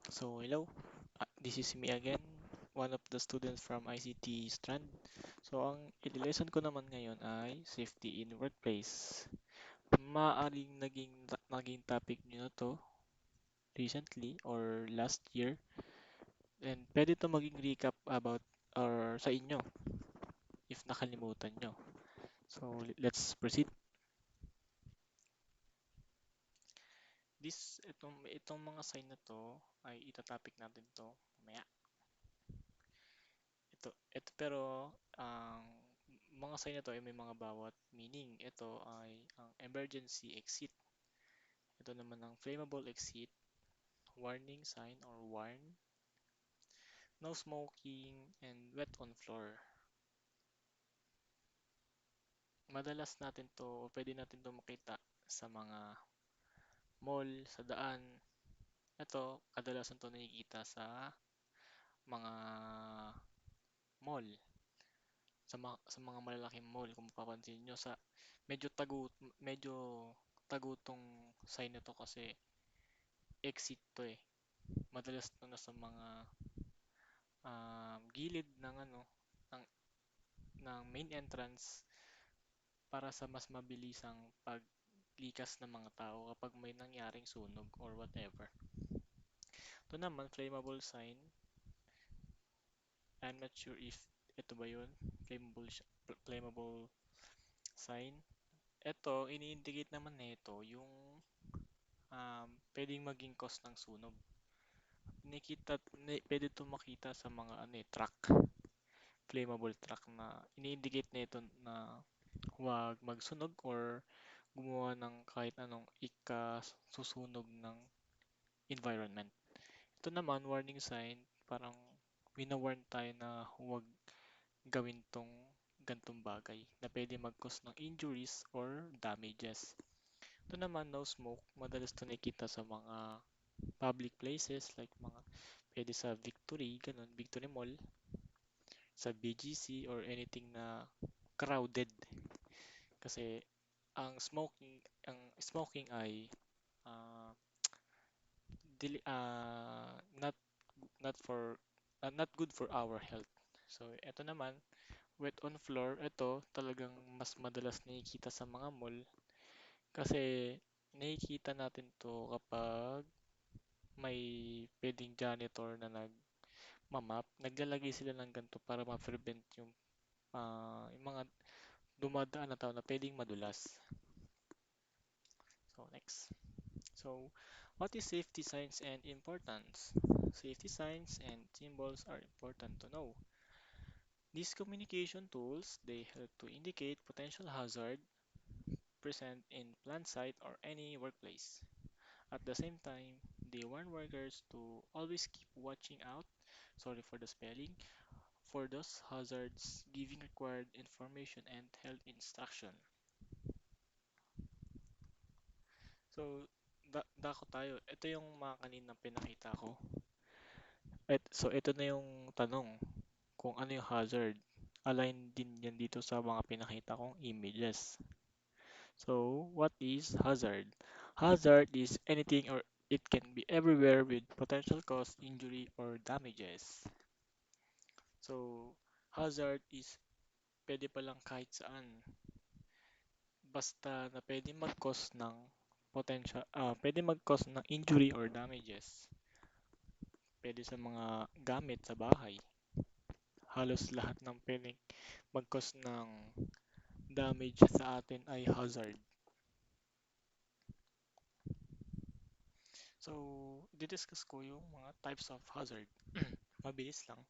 Hello. This is me again, one of the students from ICT Strand. Ang i-lesson ko naman ngayon ay safety in workplace. Maaring naging topic niyo na to recently or last year, and pwede to maging recap about or sa inyo if nakalimutan nyo. Let's proceed. Itong mga sign na to ay itatopic natin to mamaya. Ito pero ang mga sign na to ay may mga bawat meaning. Ito ay ang emergency exit. Ito naman ang flammable exit, warning sign or warn, no smoking, and wet on floor. Madalas natin to, o pwede natin to makita sa mga mall, sa daan. Ito, kadalasan to nakikita sa mga mall, sa mga malalaking mall. Kung mapapansin nyo, medyo tagu, medyo tagu tong sign na to kasi exit to eh. Madalas to nasa mga gilid ng ng, ng main entrance para sa mas mabilisang paglikas ng mga tao kapag may nangyaring sunog or whatever. Ito naman, flammable sign. I'm not sure if ito ba yun? Flammable sign. Ito, ini-indicate naman nito yung pwedeng maging cause ng sunog. Pwede ito makita sa mga truck, flammable truck na ini-indicate nito na huwag magsunog or gumawa ng kahit anong ikasusunog ng environment. Ito naman, warning sign, parang wina-warn tayo na huwag gawin tong gantong bagay na pwede mag-cause ng injuries or damages. Ito naman, no smoke, madalas ito nakikita sa mga public places like pwede sa Victory, ganun, Victory Mall, sa BGC or anything na crowded. Kasi ang smoking ay uh, not not for not good for our health. So ito naman, wet on floor, ito talagang mas madalas nakikita sa mga mall kasi nakikita natin to kapag may pwedeng janitor na naglalagay sila ng ganito para ma-prevent yung mga dumadaan na tao na pwedeng madulas. Next. So, what is safety signs and importance? Safety signs and symbols are important to know. These communication tools, they help to indicate potential hazard present in plant site or any workplace. At the same time, they warn workers to always keep watching out, sorry for the spelling, for those hazards, giving required information and health instruction. So, dako tayo. Ito yung mga kanina pinakita ko. Ito na yung tanong kung ano yung hazard. Align din yan dito sa mga pinakita kong images. So, what is hazard? Hazard is anything or it can be everywhere with potential cause injury or damages. So, hazard is pwede palang kahit saan. Basta na pwede mag-cause ng injury or damages. Pwede sa mga gamit sa bahay. Halos lahat ng pwedeng mag-cause ng damage sa atin ay hazard. So, didiscuss ko yung mga types of hazard. Mabilis lang.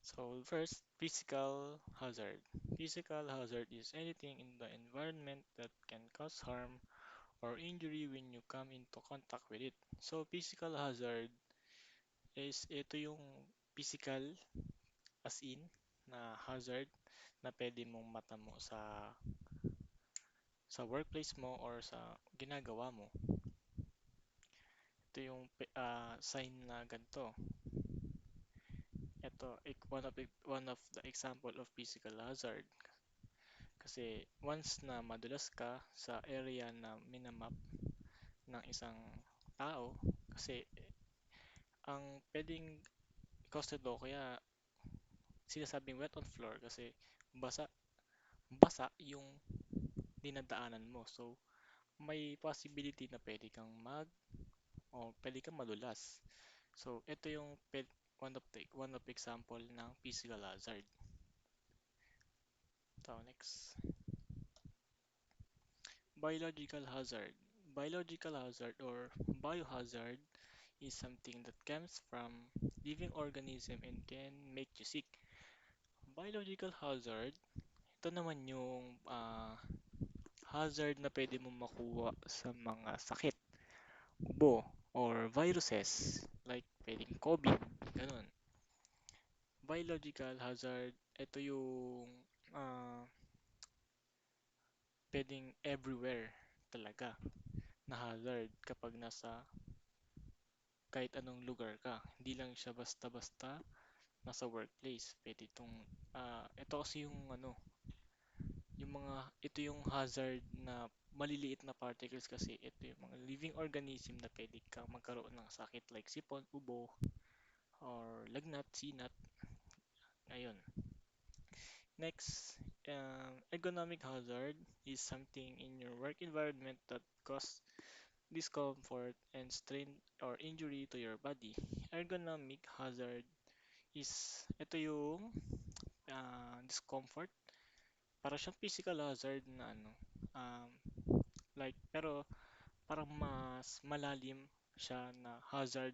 So, first, physical hazard. Physical hazard is anything in the environment that can cause harm or injury when you come into contact with it. So, physical hazard is ito yung physical as in na hazard na pwede mong matamo sa workplace mo or sa ginagawa mo. Ito yung sign na ganito. Ito, one of the example of physical hazard. Kasi once na madulas ka sa area na minamap ng isang tao, kasi ang pwedeng cause nito kaya sinasabing wet on floor kasi basa basa yung dinadaanan mo. So, may possibility na pwede kang o pwede kang madulas. So, ito yung one of example ng physical hazard. So, next. Biological hazard. Biological hazard or biohazard is something that comes from living organism and can make you sick. Biological hazard, ito naman yung hazard na pwede mo makuha sa mga sakit, ubo, or viruses, like pwedeng COVID, ganun. Biological hazard, ito yung ah, pwedeng everywhere talaga na hazard kapag nasa kahit anong lugar ka. Hindi lang siya basta-basta nasa workplace. Pwede ito kasi yung ito yung hazard na maliliit na particles kasi ito yung mga living organism na pwede kang magkaroon ng sakit like sipon, ubo, or lagnat, sinat. Ayun. Next, ergonomic hazard is something in your work environment that cause discomfort and strain or injury to your body. Ergonomic hazard is ito yung discomfort. Para siyang physical hazard na um, pero parang mas malalim siya na hazard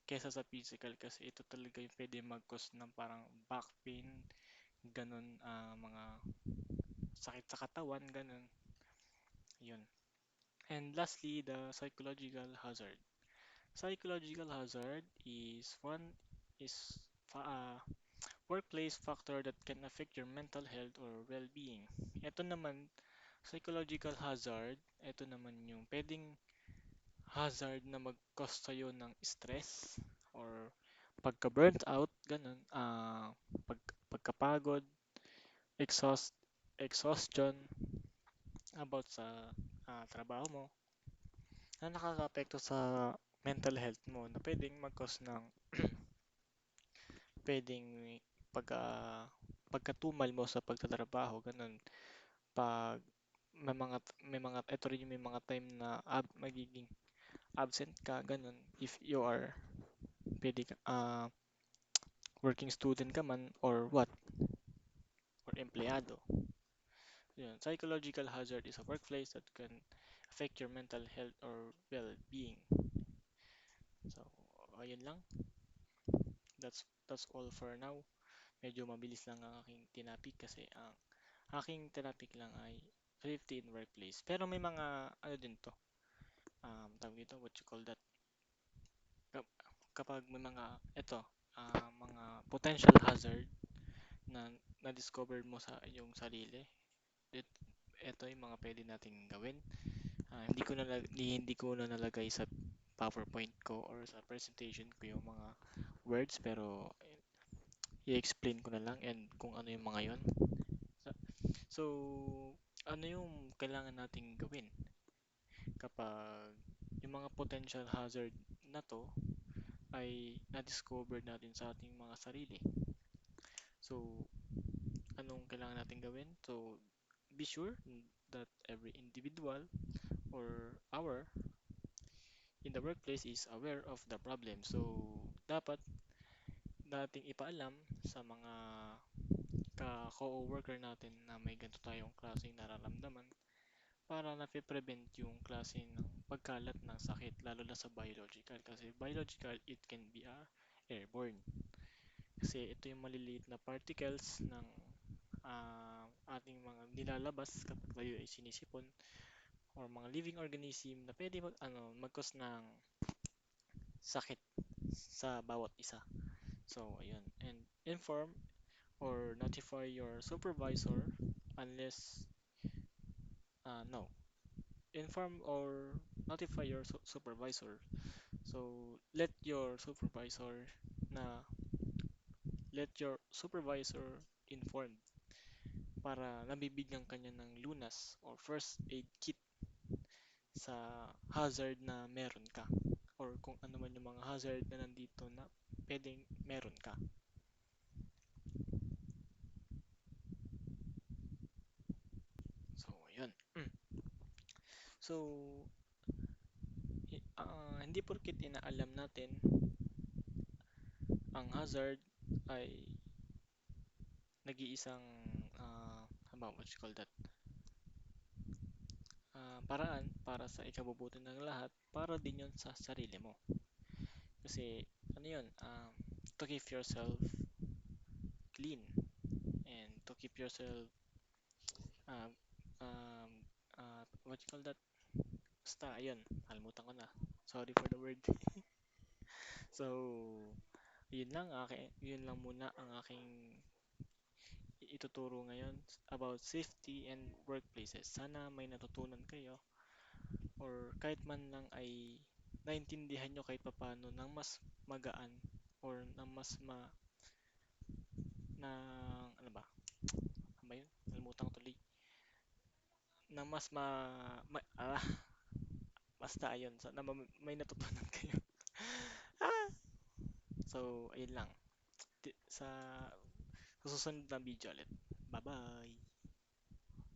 kesa sa physical kasi ito talaga yung pwede mag-cause ng parang back pain, ganun, mga sakit sa katawan, ganun, yun. And lastly, the psychological hazard. Psychological hazard is workplace factor that can affect your mental health or well-being. Ito naman, psychological hazard, ito naman yung pwedeng hazard na mag-cause sa'yo ng stress or pagka-burnt out, ganun, pagkapagod, exhaust, exhaustion about sa trabaho mo na nakaka-apekto sa mental health mo na pwedeng mag-cause ng pwedeng pagka pagkatumal mo sa pagtatrabaho, ganun. Pag may mga ito rin yung may mga time na magiging absent ka, ganun. If you are pwede ka, working student ka man or what, or empleyado. Yun. Psychological hazard is a workplace that can affect your mental health or well-being. So, ayun lang. That's all for now. Medyo mabilis lang ang aking tinapik kasi ang aking tinapik lang ay safety in workplace. Pero may mga ano din to. Tawag dito, what you call that? Kap- Kapag may mga potential hazard na na-discover mo sa iyong sarili, it, ito yung mga pwede nating gawin. Hindi ko na nalagay sa PowerPoint ko or sa presentation ko yung mga words pero i-explain ko na lang and kung ano yung mga yon. So, so, ano yung kailangan nating gawin kapag yung mga potential hazard na to ay na-discover natin sa ating mga sarili. So, anong kailangan natin gawin? So, be sure that every individual or our in the workplace is aware of the problem. So, dapat dating ipaalam sa mga ka-co-worker natin na may ganito tayong klaseng nararamdaman para na-prevent yung klase ng pagkalat ng sakit lalo na sa biological kasi biological it can be airborne kasi ito yung maliliit na particles ng ating mga nilalabas kapag tayo ay sinisipon or mga living organism na pwede mag-cause ng sakit sa bawat isa. So, ayun. And inform or notify your supervisor unless, no. Inform or notify your supervisor. So, na let your supervisor informed para nabibigyan kanya ng lunas or first aid kit sa hazard na meron ka. or kung ano man yung mga hazard na nandito na pwedeng meron ka. So, yun. So, hindi porket inaalam natin ang hazard ay nag-iisang what you call that? Paraan para sa ikabubuti ng lahat, para din yun sa sarili mo. Kasi, ano yun, to keep yourself clean and to keep yourself, um, um, what you call that? Basta, ayun, kalimutan ko na. Sorry for the word. So, yun lang muna ang aking ituturo ngayon about safety and workplaces. Sana may natutunan kayo or kahit man lang ay naintindihan nyo kahit papano ng mas magaan or ng mas na, ano ba? Ano ba yun? Nalimutan ko tuloy. Na mas basta ayun. Sana may natutunan kayo. Ah! So, ayun lang. Sa susunod na video ulit. Bye-bye!